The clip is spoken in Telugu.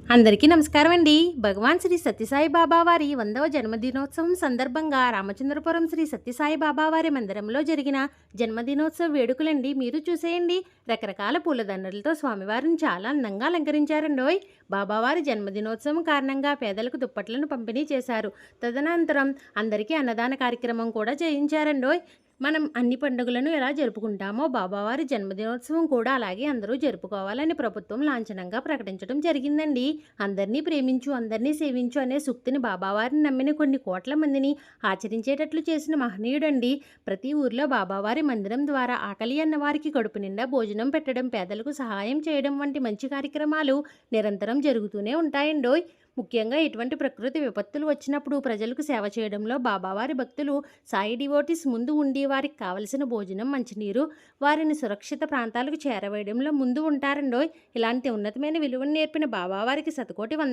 అందరికీ నమస్కారం అండి. భగవాన్ శ్రీ సత్యసాయి బాబా వారి 100వ జన్మదినోత్సవం సందర్భంగా రామచంద్రపురం శ్రీ సత్యసాయి బాబా వారి మందిరంలో జరిగిన జన్మదినోత్సవ వేడుకలండి. మీరు చూసేయండి. రకరకాల పూలదండలతో స్వామివారిని చాలా అందంగా అలంకరించారండోయ్. బాబావారి జన్మదినోత్సవం కారణంగా పేదలకు దుప్పట్లను పంపిణీ చేశారు. తదనంతరం అందరికీ అన్నదాన కార్యక్రమం కూడా చేయించారండోయ్. మనం అన్ని పండుగలను ఎలా జరుపుకుంటామో బాబావారి జన్మదినోత్సవం కూడా అలాగే అందరూ జరుపుకోవాలని ప్రభుత్వం లాంఛనంగా ప్రకటించడం జరిగిందండి. అందరినీ ప్రేమించు, అందరినీ సేవించు అనే సూక్తిని బాబావారిని నమ్మిన కొన్ని కోట్ల మందిని ఆచరించేటట్లు చేసిన మహనీయుడండి. ప్రతి ఊర్లో బాబావారి మందిరం ద్వారా ఆకలి అన్న వారికి కడుపు నిండా భోజనం పెట్టడం, పేదలకు సహాయం చేయడం వంటి మంచి కార్యక్రమాలు నిరంతరం జరుగుతూనే ఉంటాయండోయ్. ముఖ్యంగా ఇటువంటి ప్రకృతి విపత్తులు వచ్చినప్పుడు ప్రజలకు సేవ చేయడంలో బాబావారి భక్తులు సాయి డివోటీస్ ముందు ఉండి వారికి కావలసిన భోజనం, మంచినీరు, వారిని సురక్షిత ప్రాంతాలకు చేరవేయడంలో ముందు ఉంటారండోయ్. ఇలాంటి ఉన్నతమైన విలువను నేర్పిన బాబావారికి శతకోటి వందనాలు.